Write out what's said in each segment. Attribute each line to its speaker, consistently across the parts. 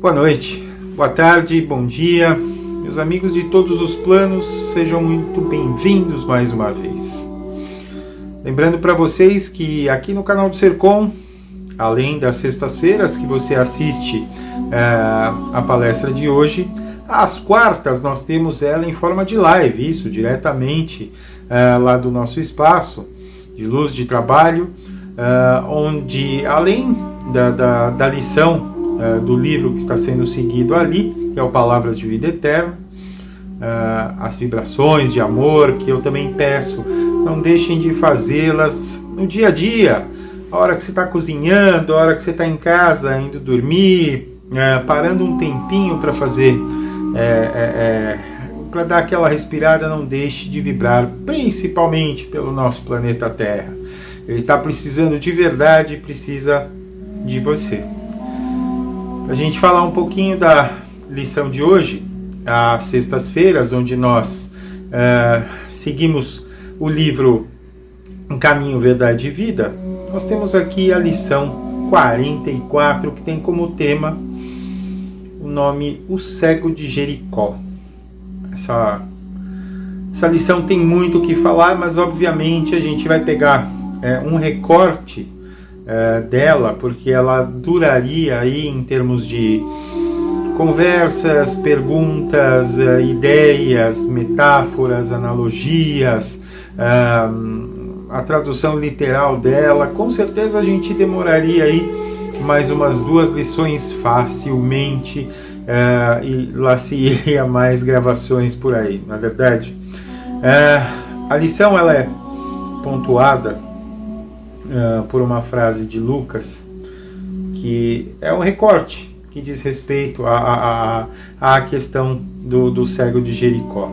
Speaker 1: Boa noite, boa tarde, bom dia, meus amigos de todos os planos, sejam muito bem-vindos mais uma vez. Lembrando para vocês que aqui no canal do Sercom, além das sextas-feiras que você assiste a palestra de hoje, às quartas nós temos ela em forma de live, isso diretamente lá do nosso espaço de luz de trabalho, onde além da lição do livro que está sendo seguido ali, que é o Palavras de Vida Eterna, as vibrações de amor, que eu também peço, não deixem de fazê-las no dia a dia, a hora que você está cozinhando, a hora que você está em casa, indo dormir, parando um tempinho para fazer, para dar aquela respirada. Não deixe de vibrar, principalmente pelo nosso planeta Terra. Ele está precisando de verdade, precisa de você. Para a gente falar um pouquinho da lição de hoje, às sextas-feiras, onde nós seguimos o livro Um Caminho, Verdade e Vida, nós temos aqui a lição 44, que tem como tema o nome O Cego de Jericó. Essa lição tem muito o que falar, mas obviamente a gente vai pegar um recorte dela, porque ela duraria aí em termos de conversas, perguntas, ideias, metáforas, analogias, a tradução literal dela. Com certeza a gente demoraria aí mais umas 2 lições facilmente, e lá se iria mais gravações por aí, na verdade. A lição ela é pontuada por uma frase de Lucas, que é um recorte que diz respeito à questão do cego de Jericó,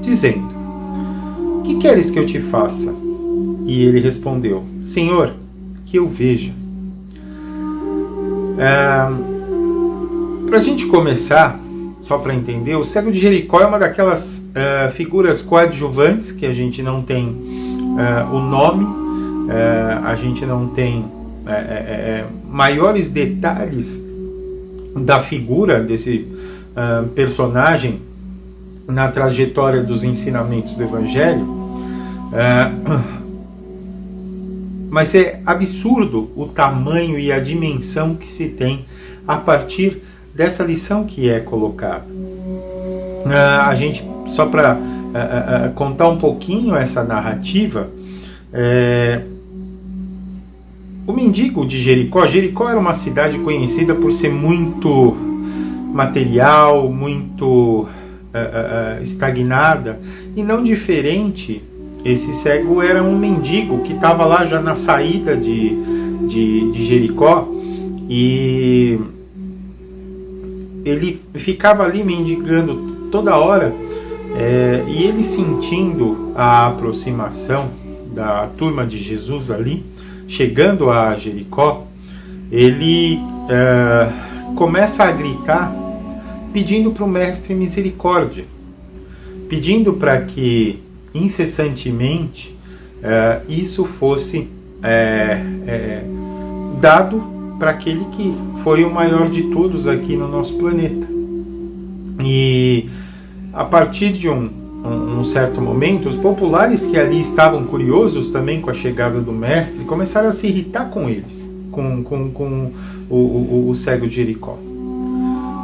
Speaker 1: dizendo: "Que queres que eu te faça?" E ele respondeu: "Senhor, que eu veja." Para a gente começar, só para entender, o cego de Jericó é uma daquelas figuras coadjuvantes que a gente não tem o nome, a gente não tem maiores detalhes da figura desse personagem na trajetória dos ensinamentos do Evangelho, mas é absurdo o tamanho e a dimensão que se tem a partir dessa lição que é colocada. A gente, só para contar um pouquinho essa narrativa, o mendigo de Jericó era uma cidade conhecida por ser muito material, muito estagnada, e não diferente, esse cego era um mendigo que estava lá já na saída de Jericó, e ele ficava ali mendigando toda hora, e ele, sentindo a aproximação da turma de Jesus ali, chegando a Jericó, ele começa a gritar, pedindo para o Mestre misericórdia, pedindo para que incessantemente isso fosse dado para aquele que foi o maior de todos aqui no nosso planeta. E a partir de um certo momento, os populares que ali estavam curiosos também com a chegada do Mestre começaram a se irritar com eles, com o cego de Jericó,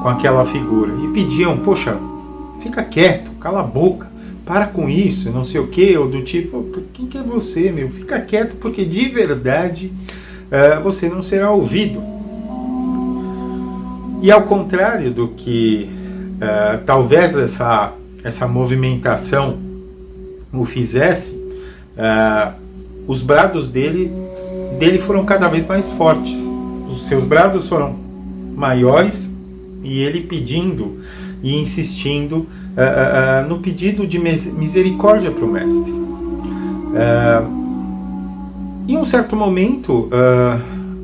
Speaker 1: com aquela figura, e pediam: "Poxa, fica quieto, cala a boca, para com isso, não sei o que", ou do tipo: "Quem que é você, meu? Fica quieto, porque de verdade você não será ouvido." E ao contrário do que talvez essa movimentação o fizesse, os brados dele foram cada vez mais fortes. Os seus brados foram maiores, e ele pedindo e insistindo no pedido de misericórdia para o Mestre. Em um certo momento,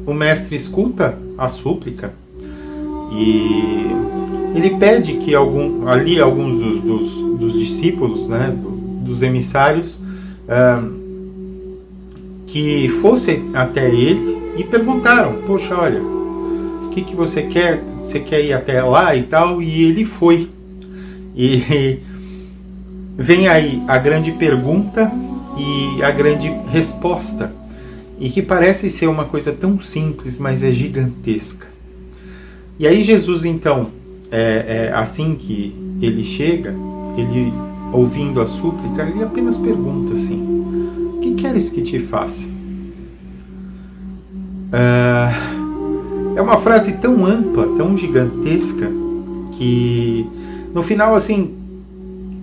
Speaker 1: o Mestre escuta a súplica e ele pede que alguns dos discípulos, né, dos emissários, que fossem até ele e perguntaram: "Poxa, olha, o que você quer? Você quer ir até lá e tal? E ele foi. E vem aí a grande pergunta e a grande resposta, e que parece ser uma coisa tão simples, mas é gigantesca. E aí Jesus, então, assim que ele chega, ele, ouvindo a súplica, ele apenas pergunta assim: o que queres que te faça? É uma frase tão ampla, tão gigantesca, que no final, assim,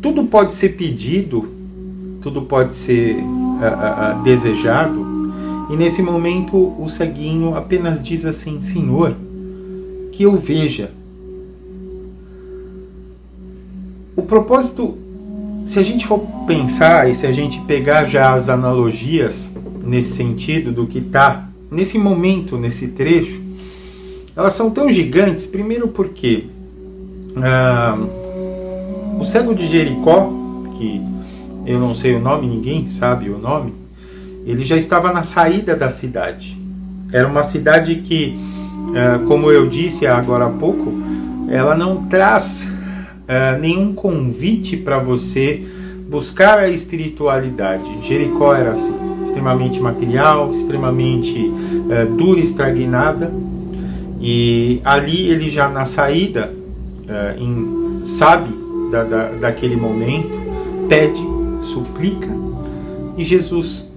Speaker 1: tudo pode ser pedido, tudo pode ser desejado, e nesse momento o ceguinho apenas diz assim: Senhor, que eu veja. O propósito, se a gente for pensar e se a gente pegar já as analogias nesse sentido do que está nesse momento, nesse trecho, elas são tão gigantes, primeiro porque o cego de Jericó, que eu não sei o nome, ninguém sabe o nome, ele já estava na saída da cidade. Era uma cidade que, como eu disse agora há pouco, ela não traz nenhum convite para você buscar a espiritualidade. Jericó era assim, extremamente material, extremamente dura e estagnada. E ali ele já na saída, sabe daquele momento, pede, suplica, e Jesus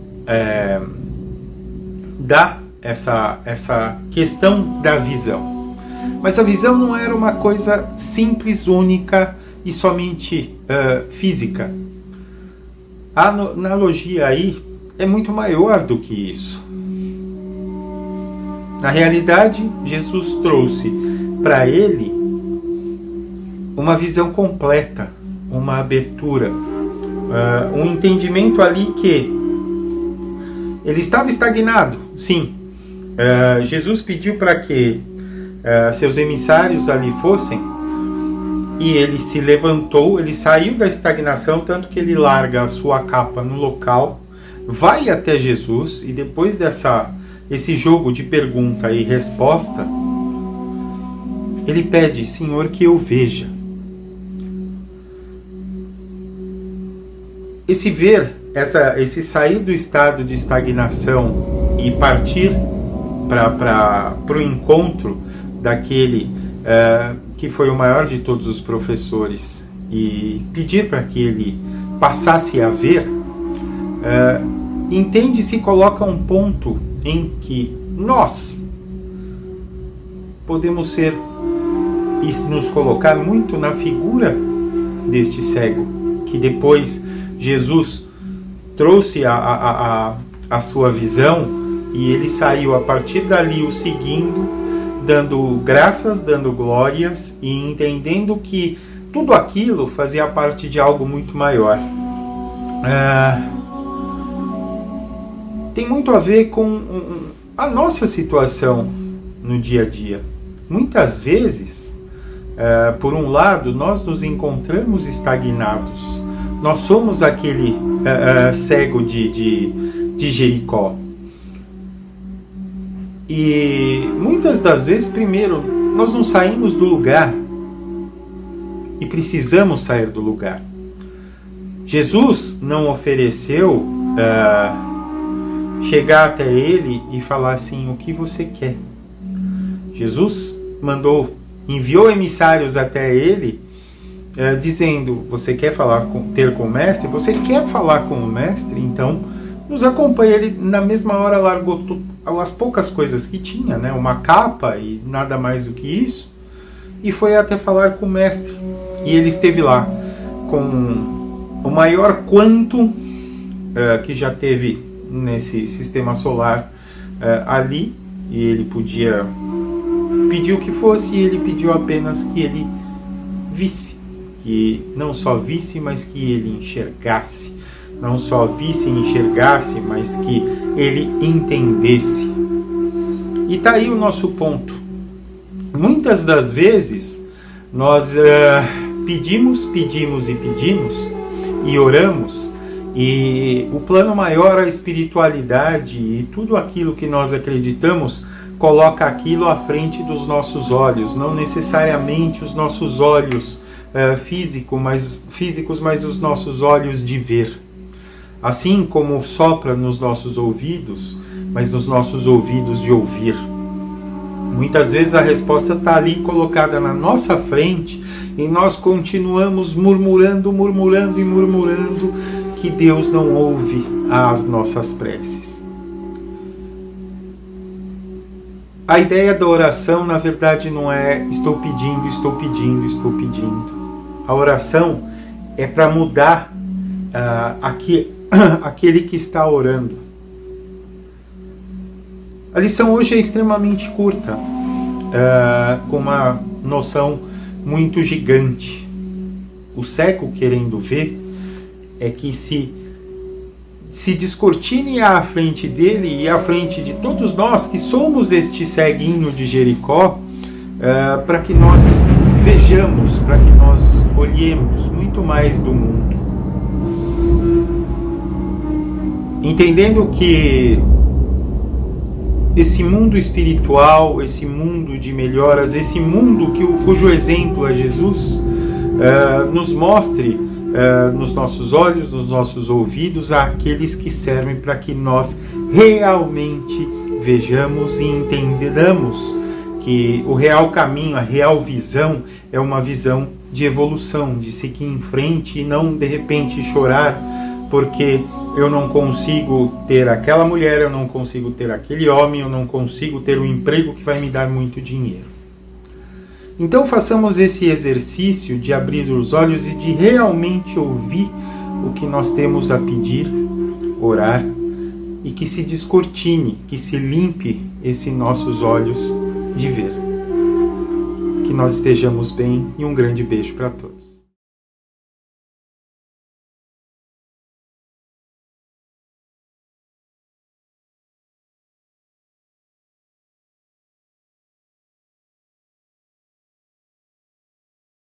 Speaker 1: dá essa questão da visão. Mas a visão não era uma coisa simples, única e somente física. A analogia aí é muito maior do que isso. Na realidade, Jesus trouxe para ele uma visão completa, uma abertura, um entendimento ali que ele estava estagnado, sim. Jesus pediu para que seus emissários ali fossem, e ele se levantou, ele saiu da estagnação, tanto que ele larga a sua capa no local, vai até Jesus, e depois esse jogo de pergunta e resposta, ele pede: Senhor, que eu veja. Esse ver, esse sair do estado de estagnação e partir para o encontro daquele que foi o maior de todos os professores, e pedir para que ele passasse a ver, entende-se e coloca um ponto em que nós podemos ser e nos colocar muito na figura deste cego, que depois Jesus trouxe a sua visão, e ele saiu a partir dali o seguindo, dando graças, dando glórias e entendendo que tudo aquilo fazia parte de algo muito maior. Tem muito a ver com a nossa situação no dia a dia. Muitas vezes, por um lado, nós nos encontramos estagnados. Nós somos aquele cego de Jericó. E muitas das vezes, primeiro, nós não saímos do lugar e precisamos sair do lugar. Jesus não ofereceu chegar até ele e falar assim: o que você quer? Jesus enviou emissários até ele, dizendo: você quer ter com o mestre? Você quer falar com o mestre? Então nos acompanha. Ele na mesma hora largou as poucas coisas que tinha, né? Uma capa e nada mais do que isso, e foi até falar com o mestre. E ele esteve lá com o maior quantum que já teve nesse sistema solar ali, e ele podia pedir o que fosse, e ele pediu apenas que ele visse, que não só visse, mas que ele enxergasse. Não só visse e enxergasse, mas que ele entendesse. E está aí o nosso ponto. Muitas das vezes nós pedimos e oramos, e o plano maior, a espiritualidade e tudo aquilo que nós acreditamos coloca aquilo à frente dos nossos olhos, não necessariamente os nossos olhos físicos, mas os nossos olhos de ver. Assim como sopra nos nossos ouvidos, mas nos nossos ouvidos de ouvir. Muitas vezes a resposta está ali colocada na nossa frente e nós continuamos murmurando que Deus não ouve as nossas preces. A ideia da oração, na verdade, não é estou pedindo. A oração é para mudar aquele que está orando. A lição hoje é extremamente curta, com uma noção muito gigante. O cego querendo ver é que se descortine à frente dele e à frente de todos nós que somos este ceguinho de Jericó, para que nós vejamos, para que nós olhemos muito mais do mundo. Entendendo que esse mundo espiritual, esse mundo de melhoras, esse mundo cujo exemplo é Jesus, nos mostre nos nossos olhos, nos nossos ouvidos, àqueles que servem para que nós realmente vejamos e entendamos que o real caminho, a real visão é uma visão de evolução, de seguir em frente e não de repente chorar porque eu não consigo ter aquela mulher, eu não consigo ter aquele homem, eu não consigo ter um emprego que vai me dar muito dinheiro. Então façamos esse exercício de abrir os olhos e de realmente ouvir o que nós temos a pedir, orar, e que se descortine, que se limpe esses nossos olhos de ver. Que nós estejamos bem e um grande beijo para todos.